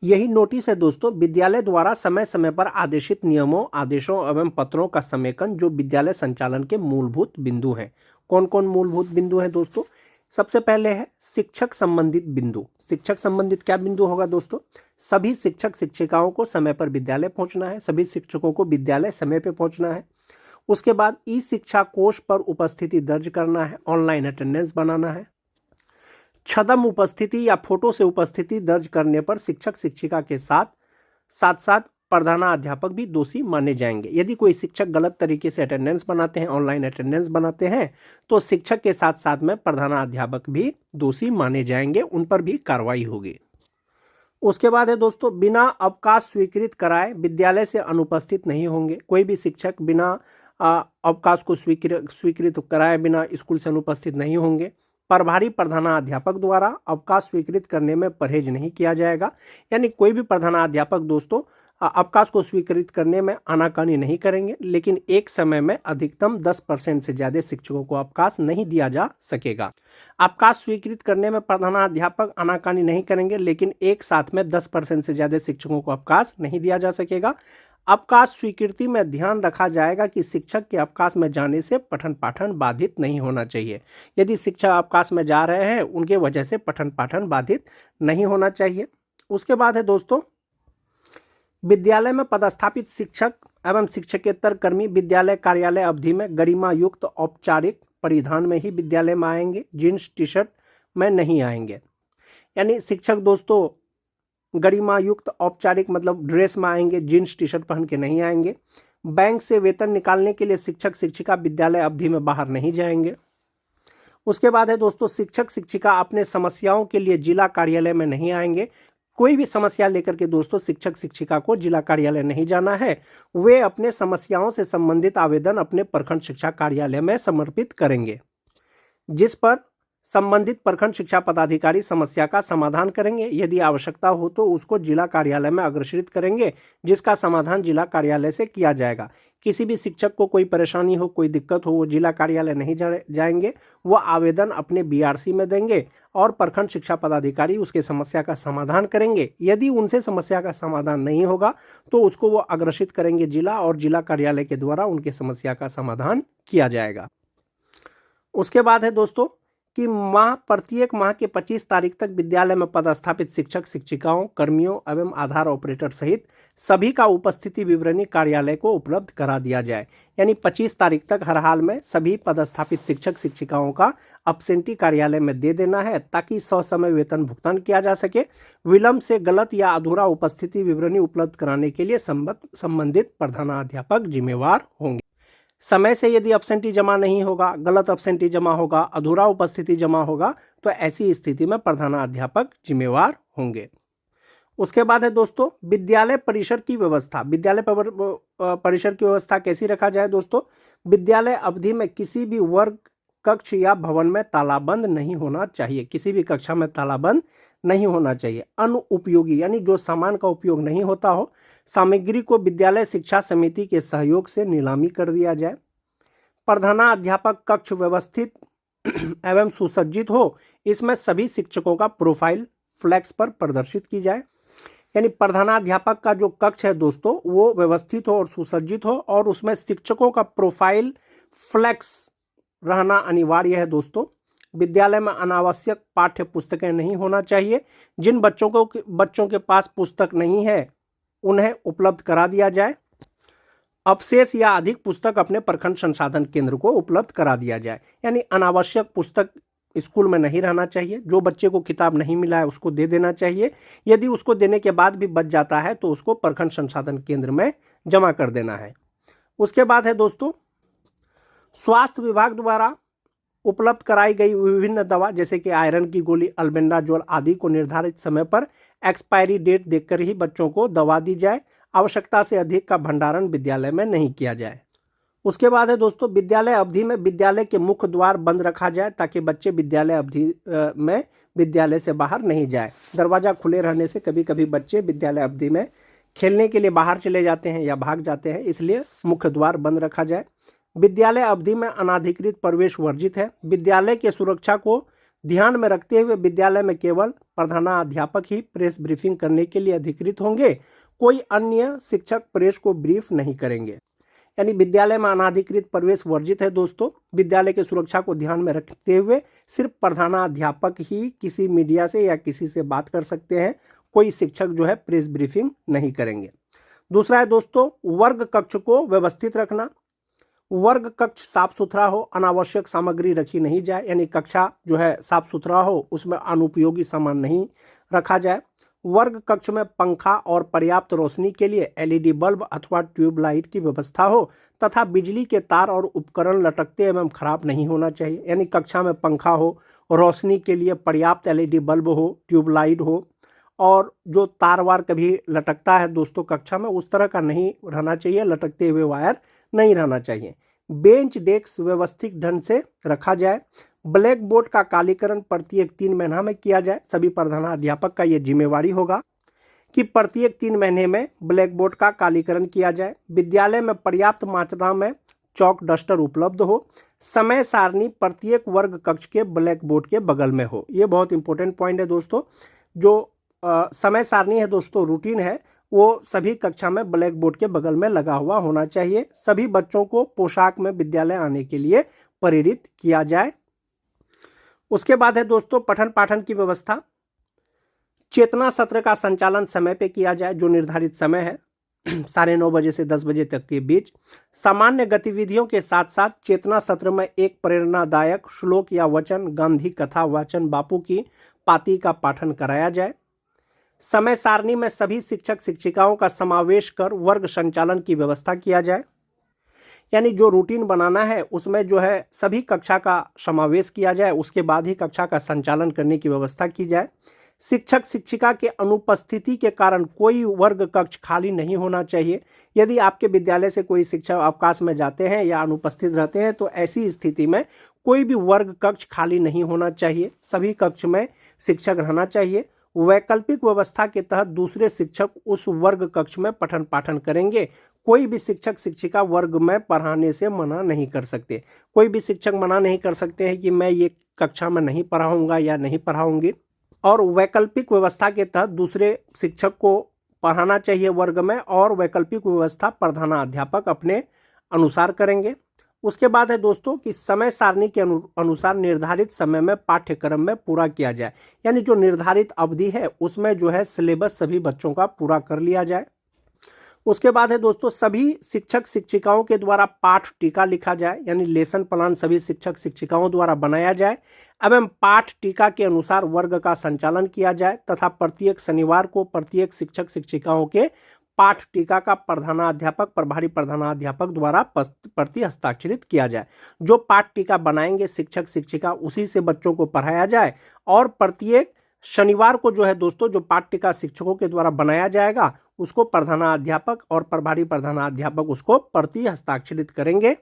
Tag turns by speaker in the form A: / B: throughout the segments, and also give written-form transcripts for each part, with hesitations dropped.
A: यही नोटिस है दोस्तों विद्यालय द्वारा समय समय पर आदेशित नियमों, आदेशों एवं पत्रों का समेकन जो विद्यालय संचालन के मूलभूत बिंदु हैं। कौन कौन मूलभूत बिंदु हैं दोस्तों? सबसे पहले है शिक्षक संबंधित बिंदु। शिक्षक संबंधित क्या बिंदु होगा दोस्तों? सभी शिक्षक शिक्षिकाओं को समय पर विद्यालय पहुंचना है, सभी शिक्षकों को विद्यालय समय पर पहुंचना है। उसके बाद ई शिक्षा कोष पर उपस्थिति दर्ज करना है, ऑनलाइन अटेंडेंस बनाना है। छदम उपस्थिति या फोटो से उपस्थिति दर्ज करने पर शिक्षक शिक्षिका के साथ साथ प्रधानाध्यापक भी दोषी माने जाएंगे। यदि कोई शिक्षक गलत तरीके से अटेंडेंस बनाते हैं, ऑनलाइन अटेंडेंस बनाते हैं, तो शिक्षक के साथ साथ में प्रधानाध्यापक भी दोषी माने जाएंगे, उन पर भी कार्रवाई होगी। उसके बाद है दोस्तों बिना अवकाश स्वीकृत कराए विद्यालय से अनुपस्थित नहीं होंगे। कोई भी शिक्षक बिना अवकाश को स्वीकृत कराए बिना स्कूल से अनुपस्थित नहीं होंगे। प्रभारी प्रधानाध्यापक द्वारा अवकाश स्वीकृत करने में परहेज नहीं किया जाएगा, यानी कोई भी प्रधानाध्यापक दोस्तों अवकाश को स्वीकृत करने में आनाकानी नहीं करेंगे, लेकिन एक समय में अधिकतम 10% से ज़्यादा शिक्षकों को अवकाश नहीं दिया जा सकेगा। अवकाश स्वीकृत करने में प्रधानाध्यापक आनाकानी नहीं करेंगे, लेकिन एक साथ में 10% से ज़्यादा शिक्षकों को अवकाश नहीं दिया जा सकेगा। अवकाश स्वीकृति में ध्यान रखा जाएगा कि शिक्षक के अवकाश में जाने से पठन पाठन बाधित नहीं होना चाहिए। यदि शिक्षक अवकाश में जा रहे हैं, उनके वजह से पठन पाठन बाधित नहीं होना चाहिए। उसके बाद है दोस्तों विद्यालय में पदस्थापित शिक्षक एवं शिक्षकेतर कर्मी विद्यालय कार्यालय अवधि में गरिमा युक्त औपचारिक परिधान में ही विद्यालय में आएंगे, जीन्स टी शर्ट में नहीं आएंगे। यानी शिक्षक दोस्तों गरिमा युक्त औपचारिक मतलब ड्रेस में आएंगे, जीन्स टी शर्ट पहन के नहीं आएंगे। बैंक से वेतन निकालने के लिए शिक्षक शिक्षिका विद्यालय अवधि में बाहर नहीं जाएंगे। उसके बाद है दोस्तों शिक्षक शिक्षिका अपने समस्याओं के लिए जिला कार्यालय में नहीं आएंगे। कोई भी समस्या लेकर के दोस्तों शिक्षक शिक्षिका को जिला कार्यालय नहीं जाना है, वे अपने समस्याओं से संबंधित आवेदन अपने प्रखंड शिक्षा कार्यालय में समर्पित करेंगे, जिस पर संबंधित प्रखंड शिक्षा पदाधिकारी समस्या का समाधान करेंगे। यदि आवश्यकता हो तो उसको जिला कार्यालय में अग्रेषित करेंगे, जिसका समाधान जिला कार्यालय से किया जाएगा। किसी भी शिक्षक को कोई परेशानी हो, कोई दिक्कत हो, वो जिला कार्यालय नहीं जाएंगे, वो आवेदन अपने बीआरसी में देंगे और प्रखंड शिक्षा पदाधिकारी उसके समस्या का समाधान करेंगे। यदि उनसे समस्या का समाधान नहीं होगा तो उसको वो अग्रेषित करेंगे जिला, और जिला कार्यालय के द्वारा उनके समस्या का समाधान किया जाएगा। उसके बाद है दोस्तों कि प्रत्येक माह के 25 तारीख तक विद्यालय में पदस्थापित शिक्षक शिक्षिकाओं कर्मियों एवं आधार ऑपरेटर सहित सभी का उपस्थिति विवरणी कार्यालय को उपलब्ध करा दिया जाए। यानी 25 तारीख तक हर हाल में सभी पदस्थापित शिक्षक शिक्षिकाओं का अब्सेंटी कार्यालय में दे देना है, ताकि ससमय वेतन भुगतान किया जा सके। विलंब से गलत या अधूरा उपस्थिति विवरणी उपलब्ध कराने के लिए संबंधित प्रधानाध्यापक जिम्मेवार होंगे। समय से यदि अब्सेंटी जमा नहीं होगा, गलत अब्सेंटी जमा होगा, अधूरा उपस्थिति जमा होगा, तो ऐसी स्थिति में प्रधानाध्यापक जिम्मेवार होंगे। उसके बाद है दोस्तों विद्यालय परिसर की व्यवस्था। विद्यालय परिसर की व्यवस्था कैसी रखा जाए दोस्तों? विद्यालय अवधि में किसी भी वर्ग कक्ष या भवन में तालाबंद नहीं होना चाहिए। किसी भी कक्षा में तालाबंद नहीं होना चाहिए। अनुपयोगी यानी जो सामान का उपयोग नहीं होता हो, सामग्री को विद्यालय शिक्षा समिति के सहयोग से नीलामी कर दिया जाए। प्रधानाध्यापक कक्ष व्यवस्थित एवं सुसज्जित हो, इसमें सभी शिक्षकों का प्रोफाइल फ्लैक्स पर प्रदर्शित की जाए। यानी प्रधानाध्यापक का जो कक्ष है दोस्तों वो व्यवस्थित हो और सुसज्जित हो, और उसमें शिक्षकों का प्रोफाइल फ्लैक्स रहना अनिवार्य है दोस्तों। विद्यालय में अनावश्यक पाठ्य पुस्तकें नहीं होना चाहिए। जिन बच्चों के पास पुस्तक नहीं है उन्हें उपलब्ध करा दिया जाए। अवशेष या अधिक पुस्तक अपने प्रखंड संसाधन केंद्र को उपलब्ध करा दिया जाए। यानी अनावश्यक पुस्तक स्कूल में नहीं रहना चाहिए। जो बच्चे को किताब नहीं मिला है उसको दे देना चाहिए। यदि उसको देने के बाद भी बच जाता है तो उसको प्रखंड संसाधन केंद्र में जमा कर देना है। उसके बाद है दोस्तों स्वास्थ्य विभाग द्वारा उपलब्ध कराई गई विभिन्न दवा जैसे कि आयरन की गोली, अल्बेंडाजोल आदि को निर्धारित समय पर एक्सपायरी डेट देखकर ही बच्चों को दवा दी जाए। आवश्यकता से अधिक का भंडारण विद्यालय में नहीं किया जाए। उसके बाद है दोस्तों विद्यालय अवधि में विद्यालय के मुख्य द्वार बंद रखा जाए, ताकि बच्चे विद्यालय अवधि में विद्यालय से बाहर नहीं जाए। दरवाज़ा खुले रहने से कभी कभी बच्चे विद्यालय अवधि में खेलने के लिए बाहर चले जाते हैं या भाग जाते हैं, इसलिए मुख्य द्वार बंद रखा जाए। विद्यालय अवधि में अनाधिकृत प्रवेश वर्जित है। विद्यालय के सुरक्षा को ध्यान में रखते हुए विद्यालय में केवल प्रधानाध्यापक ही प्रेस ब्रीफिंग करने के लिए अधिकृत होंगे, कोई अन्य शिक्षक प्रेस को ब्रीफ नहीं करेंगे। यानी विद्यालय में अनाधिकृत प्रवेश वर्जित है दोस्तों। विद्यालय की सुरक्षा को ध्यान में रखते हुए सिर्फ प्रधानाध्यापक ही किसी मीडिया से या किसी से बात कर सकते हैं, कोई शिक्षक जो है प्रेस ब्रीफिंग नहीं करेंगे। दूसरा है दोस्तों वर्ग कक्ष को व्यवस्थित रखना। वर्ग कक्ष साफ सुथरा हो, अनावश्यक सामग्री रखी नहीं जाए, यानी कक्षा जो है साफ सुथरा हो, उसमें अनुपयोगी सामान नहीं रखा जाए। वर्ग कक्ष में पंखा और पर्याप्त रोशनी के लिए एलईडी बल्ब अथवा ट्यूबलाइट की व्यवस्था हो तथा बिजली के तार और उपकरण लटकते एवं खराब नहीं होना चाहिए। यानी कक्षा में पंखा हो, रोशनी के लिए पर्याप्त एलईडी बल्ब हो, ट्यूबलाइट हो, और जो तार वार कभी लटकता है दोस्तों कक्षा में, उस तरह का नहीं रहना चाहिए, लटकते हुए वायर नहीं रहना चाहिए। बेंच डेस्क व्यवस्थित ढंग से रखा जाए। ब्लैक बोर्ड का कालीकरण प्रत्येक 3 महीना में किया जाए। सभी प्रधानाध्यापक का ये जिम्मेवारी होगा कि प्रत्येक 3 महीने में ब्लैक बोर्ड का कालीकरण किया जाए। विद्यालय में पर्याप्त मात्रा में चौक डस्टर उपलब्ध हो। समय सारणी प्रत्येक वर्ग कक्ष के ब्लैक बोर्ड के बगल में हो। ये बहुत इंपॉर्टेंट पॉइंट है दोस्तों। जो समय सारणी है दोस्तों, रूटीन है, वो सभी कक्षा में ब्लैक बोर्ड के बगल में लगा हुआ होना चाहिए। सभी बच्चों को पोशाक में विद्यालय आने के लिए प्रेरित किया जाए। उसके बाद है दोस्तों पठन पाठन की व्यवस्था। चेतना सत्र का संचालन समय पे किया जाए, जो निर्धारित समय है 9:30 बजे से 10 बजे तक के बीच। सामान्य गतिविधियों के साथ साथ चेतना सत्र में एक प्रेरणादायक श्लोक या वचन, गांधी कथा वाचन, बापू की पाती का पाठन कराया जाए। समय सारणी में सभी शिक्षक शिक्षिकाओं का समावेश कर वर्ग संचालन की व्यवस्था किया जाए। यानी जो रूटीन बनाना है उसमें जो है सभी कक्षा का समावेश किया जाए, उसके बाद ही कक्षा का संचालन करने की व्यवस्था की जाए। शिक्षक शिक्षिका के अनुपस्थिति के कारण कोई वर्ग कक्ष खाली नहीं होना चाहिए। यदि आपके विद्यालय से कोई शिक्षक अवकाश में जाते हैं या अनुपस्थित रहते हैं तो ऐसी स्थिति में कोई भी वर्ग कक्ष खाली नहीं होना चाहिए, सभी कक्ष में शिक्षक रहना चाहिए। वैकल्पिक व्यवस्था के तहत दूसरे शिक्षक उस वर्ग कक्ष में पठन पाठन करेंगे। कोई भी शिक्षक शिक्षिका वर्ग में पढ़ाने से मना नहीं कर सकते। कोई भी शिक्षक मना नहीं कर सकते हैं कि मैं ये कक्षा में नहीं पढ़ाऊंगा या नहीं पढ़ाऊंगी। और वैकल्पिक व्यवस्था के तहत दूसरे शिक्षक को पढ़ाना चाहिए वर्ग में, और वैकल्पिक व्यवस्था प्रधानाध्यापक अपने अनुसार करेंगे। उसके बाद है दोस्तों कि समय सारणी के अनुसार निर्धारित समय में पाठ्यक्रम में पूरा किया जाए। यानी जो निर्धारित अवधि है उसमें जो है सिलेबस सभी बच्चों का पूरा कर लिया जाए। उसके बाद है दोस्तों सभी शिक्षक शिक्षिकाओं के द्वारा पाठ टीका लिखा जाए। यानी लेसन प्लान सभी शिक्षक शिक्षिकाओं द्वारा बनाया जाए एवं पाठ टीका के अनुसार वर्ग का संचालन किया जाए तथा प्रत्येक शनिवार को प्रत्येक शिक्षक शिक्षिकाओं के पाठ टीका का प्रधानाध्यापक प्रभारी प्रधानाध्यापक द्वारा प्रति हस्ताक्षरित किया जाए। जो पाठ टीका बनाएंगे शिक्षक शिक्षिका उसी से बच्चों को पढ़ाया जाए, और प्रत्येक शनिवार को जो है दोस्तों जो पाठ टीका शिक्षकों के द्वारा बनाया जाएगा उसको प्रधानाध्यापक और प्रभारी प्रधानाध्यापक उसको प्रति हस्ताक्षरित करेंगे।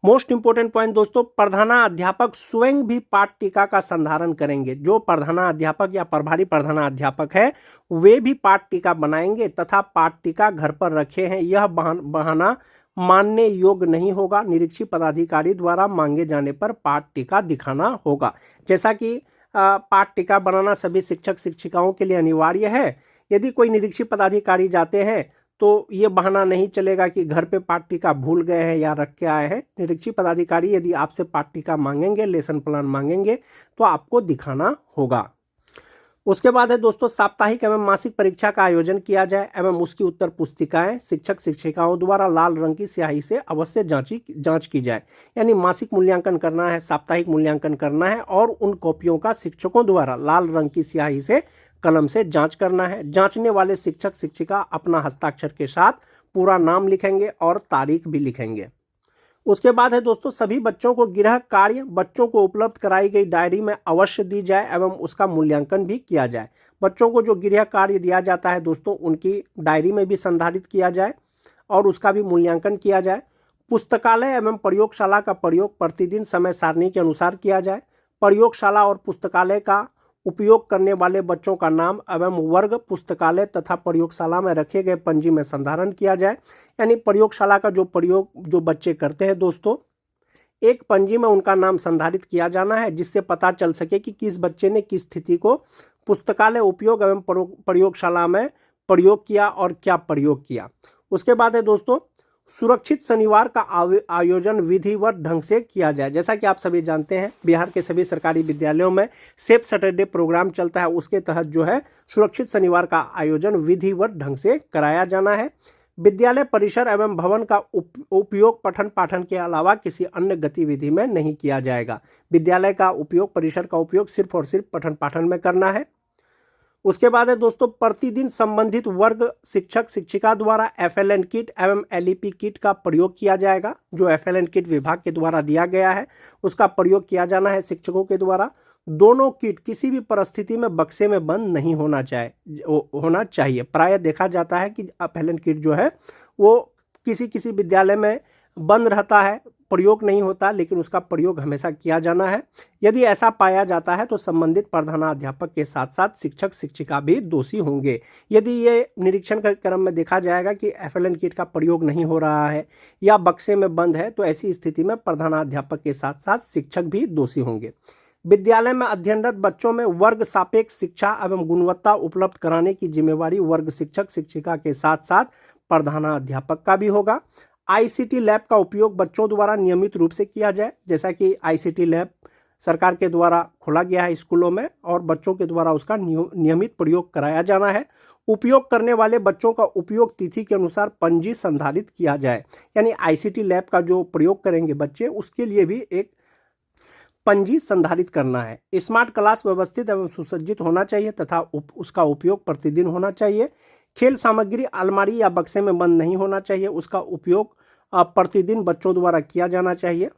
A: मोस्ट इंपोर्टेंट पॉइंट दोस्तों, प्रधानाध्यापक स्वयं भी पाठ टीका का संधारण करेंगे। जो प्रधानाध्यापक या प्रभारी प्रधानाध्यापक है वे भी पाठ टीका बनाएंगे तथा पाठ टीका घर पर रखे हैं यह बहाना मानने योग्य नहीं होगा। निरीक्षी पदाधिकारी द्वारा मांगे जाने पर पाठ टीका दिखाना होगा। जैसा कि पाठ टीका बनाना सभी शिक्षक शिक्षिकाओं के लिए अनिवार्य है। यदि कोई निरीक्षी पदाधिकारी जाते हैं तो ये बहाना नहीं चलेगा कि घर पे पाठ टीका भूल गए हैं या रख के आए हैं। निरीक्षी पदाधिकारी यदि आपसे पाठ टीका मांगेंगे, लेसन प्लान मांगेंगे तो आपको दिखाना होगा। उसके बाद है दोस्तों साप्ताहिक एवं मासिक परीक्षा का आयोजन किया जाए एवं उसकी उत्तर पुस्तिकाएं शिक्षक शिक्षिकाओं द्वारा लाल रंग की स्याही से अवश्य जांच की जाए। यानी मासिक मूल्यांकन करना है, साप्ताहिक मूल्यांकन करना है, और उन कॉपियों का शिक्षकों द्वारा लाल रंग की स्याही से कलम से जांच करना है। जांचने वाले शिक्षक शिक्षिका अपना हस्ताक्षर के साथ पूरा नाम लिखेंगे और तारीख भी लिखेंगे। उसके बाद है दोस्तों सभी बच्चों को गृह कार्य बच्चों को उपलब्ध कराई गई डायरी में अवश्य दी जाए एवं उसका मूल्यांकन भी किया जाए। बच्चों को जो गृह कार्य दिया जाता है दोस्तों उनकी डायरी में भी संधारित किया जाए और उसका भी मूल्यांकन किया जाए। पुस्तकालय एवं प्रयोगशाला का प्रयोग प्रतिदिन समय सारणी के अनुसार किया जाए। प्रयोगशाला और पुस्तकालय का उपयोग करने वाले बच्चों का नाम एवं वर्ग पुस्तकालय तथा प्रयोगशाला में रखे गए पंजी में संधारण किया जाए। यानी प्रयोगशाला का जो प्रयोग जो बच्चे करते हैं दोस्तों एक पंजी में उनका नाम संधारित किया जाना है, जिससे पता चल सके कि किस बच्चे ने किस तिथि को पुस्तकालय उपयोग एवं प्रयोगशाला में प्रयोग किया और क्या प्रयोग किया। उसके बाद है दोस्तों, सुरक्षित शनिवार का आयोजन विधिवत ढंग से किया जाए। जैसा कि आप सभी जानते हैं, बिहार के सभी सरकारी विद्यालयों में सेफ सैटरडे प्रोग्राम चलता है। उसके तहत जो है सुरक्षित शनिवार का आयोजन विधिवत ढंग से कराया जाना है। विद्यालय परिसर एवं भवन का उपयोग पठन पाठन के अलावा किसी अन्य गतिविधि में नहीं किया जाएगा। विद्यालय का उपयोग, परिसर का उपयोग सिर्फ और सिर्फ पठन पाठन में करना है। उसके बाद है दोस्तों, प्रतिदिन संबंधित वर्ग शिक्षक शिक्षिका द्वारा FLN किट एवं LEP किट का प्रयोग किया जाएगा। जो FLN किट विभाग के द्वारा दिया गया है उसका प्रयोग किया जाना है शिक्षकों के द्वारा। दोनों किट किसी भी परिस्थिति में बक्से में बंद नहीं होना चाहिए। प्रायः देखा जाता है कि FLN किट जो है वो किसी विद्यालय में बंद रहता है, प्रयोग नहीं होता, लेकिन उसका प्रयोग हमेशा किया जाना है। यदि ऐसा पाया जाता है तो संबंधित प्रधानाध्यापक के साथ साथ शिक्षक शिक्षिका भी दोषी होंगे। यदि ये निरीक्षण के क्रम में देखा जाएगा कि FLN किट का प्रयोग नहीं हो रहा है या बक्से में बंद है, तो ऐसी स्थिति में प्रधानाध्यापक के साथ साथ शिक्षक भी दोषी होंगे। विद्यालय में अध्ययनरत बच्चों में वर्ग सापेक्ष शिक्षा एवं गुणवत्ता उपलब्ध कराने की जिम्मेवारी वर्ग शिक्षक शिक्षिका के साथ साथ प्रधानाध्यापक का भी होगा। ICT लैब का उपयोग बच्चों द्वारा नियमित रूप से किया जाए। जैसा कि ICT लैब सरकार के द्वारा खोला गया है स्कूलों में और बच्चों के द्वारा उसका नियमित प्रयोग कराया जाना है। उपयोग करने वाले बच्चों का उपयोग तिथि के अनुसार पंजी संधारित किया जाए। यानी ICT लैब का जो प्रयोग करेंगे बच्चे, उसके लिए भी एक पंजी संधारित करना है। स्मार्ट क्लास व्यवस्थित एवं सुसज्जित होना चाहिए तथा उसका उपयोग प्रतिदिन होना चाहिए। खेल सामग्री अलमारी या बक्से में बंद नहीं होना चाहिए, उसका उपयोग प्रतिदिन बच्चों द्वारा किया जाना चाहिए।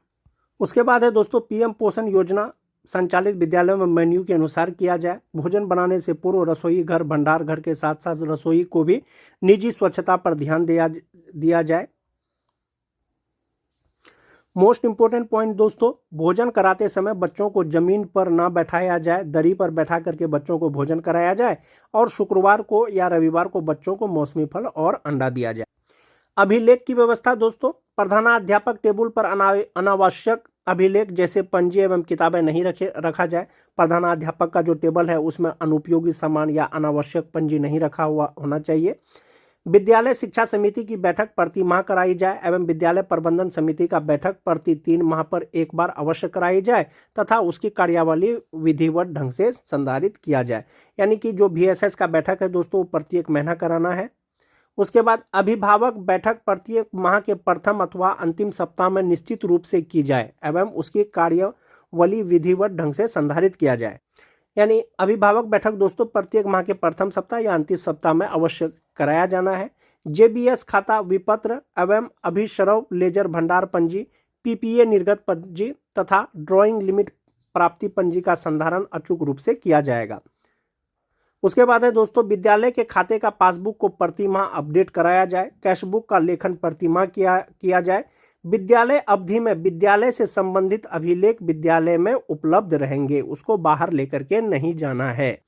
A: उसके बाद है दोस्तों, PM पोषण योजना संचालित विद्यालयों में मेन्यू के अनुसार किया जाए। भोजन बनाने से पूर्व रसोई घर, भंडार घर के साथ साथ रसोई को भी निजी स्वच्छता पर ध्यान दिया जाए। मोस्ट इंपोर्टेंट पॉइंट दोस्तों, भोजन कराते समय बच्चों को जमीन पर ना बैठाया जाए, दरी पर बैठा करके बच्चों को भोजन कराया जाए और शुक्रवार को या रविवार को बच्चों को मौसमी फल और अंडा दिया जाए। अभिलेख की व्यवस्था दोस्तों, प्रधानाध्यापक टेबल पर अनावश्यक अभिलेख जैसे पंजी एवं किताबें नहीं रखा जाए। प्रधानाध्यापक का जो टेबल है उसमें अनुपयोगी सामान या अनावश्यक पंजी नहीं रखा हुआ होना चाहिए। विद्यालय शिक्षा समिति की बैठक प्रति माह कराई जाए एवं विद्यालय प्रबंधन समिति का बैठक प्रति 3 माह पर एक बार अवश्य कराई जाए तथा उसकी कार्यावली विधिवत ढंग से संधारित किया जाए। यानी कि जो VSS का बैठक है दोस्तों, प्रत्येक महीना कराना है। उसके बाद अभिभावक बैठक प्रत्येक माह के प्रथम अथवा अंतिम सप्ताह में निश्चित रूप से की जाए एवं उसकी कार्यावली विधिवत ढंग से संधारित किया जाए। यानी अभिभावक बैठक दोस्तों प्रत्येक माह के प्रथम सप्ताह या अंतिम सप्ताह में अवश्य कराया जाना है। JBS खाता विपत्र एवं अभिसरव लेजर भंडार पंजी, PPA निर्गत पंजी तथा ड्राइंग लिमिट प्राप्ति पंजी का संधारण अचूक रूप से किया जाएगा। उसके बाद है दोस्तों, विद्यालय के खाते का पासबुक को प्रति माह अपडेट कराया जाए। कैशबुक का लेखन प्रति माह किया जाए। विद्यालय अवधि में विद्यालय से संबंधित अभिलेख विद्यालय में उपलब्ध रहेंगे, उसको बाहर लेकर के नहीं जाना है।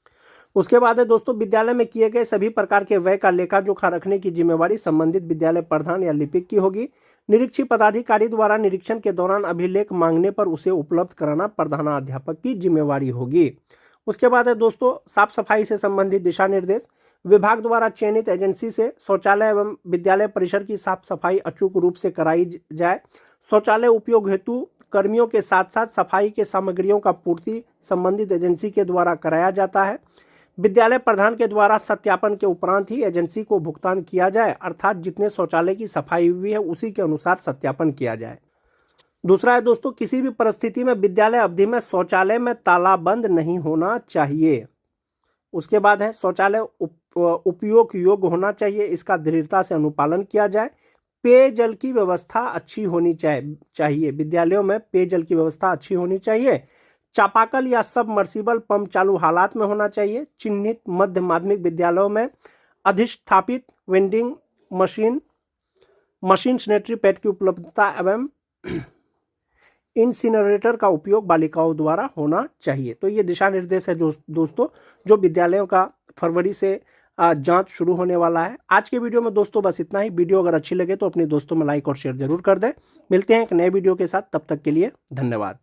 A: उसके बाद है दोस्तों, विद्यालय में किए गए सभी प्रकार के व्यय का लेखा जोखा रखने की जिम्मेवारी संबंधित विद्यालय प्रधान या लिपिक की होगी। निरीक्षी पदाधिकारी द्वारा निरीक्षण के दौरान अभिलेख मांगने पर उसे उपलब्ध कराना प्रधानाध्यापक की जिम्मेवारी होगी। उसके बाद है दोस्तों, साफ सफाई से संबंधित दिशा निर्देश। विभाग द्वारा चयनित एजेंसी से शौचालय एवं विद्यालय परिसर की साफ सफाई अचूक रूप से कराई जाए। शौचालय उपयोग हेतु कर्मियों के साथ साथ सफाई के सामग्रियों का पूर्ति संबंधित एजेंसी के द्वारा कराया जाता है। विद्यालय प्रधान के द्वारा सत्यापन के उपरांत ही एजेंसी को भुगतान किया जाए, अर्थात जितने शौचालय की सफाई हुई है उसी के अनुसार सत्यापन किया जाए। दूसरा है दोस्तों, किसी भी परिस्थिति में विद्यालय अवधि में शौचालय में तालाबंद नहीं होना चाहिए। उसके बाद है, शौचालय उपयोग योग्य होना चाहिए, इसका दृढ़ता से अनुपालन किया जाए। पेयजल की व्यवस्था अच्छी होनी चाहिए, विद्यालयों में पेयजल की व्यवस्था अच्छी होनी चाहिए। चापाकल या सबमर्सिबल पंप चालू हालात में होना चाहिए। चिन्हित मध्य माध्यमिक विद्यालयों में अधिष्ठापित वेंडिंग मशीन सैनिटरी पैड की उपलब्धता एवं इंसिनरेटर का उपयोग बालिकाओं द्वारा होना चाहिए। तो ये दिशा निर्देश है दोस्तों, जो विद्यालयों का फरवरी से जांच शुरू होने वाला है। आज के वीडियो में दोस्तों बस इतना ही। वीडियो अगर अच्छी लगे तो अपने दोस्तों में लाइक और शेयर जरूर कर दें। मिलते हैं एक नए वीडियो के साथ, तब तक के लिए धन्यवाद।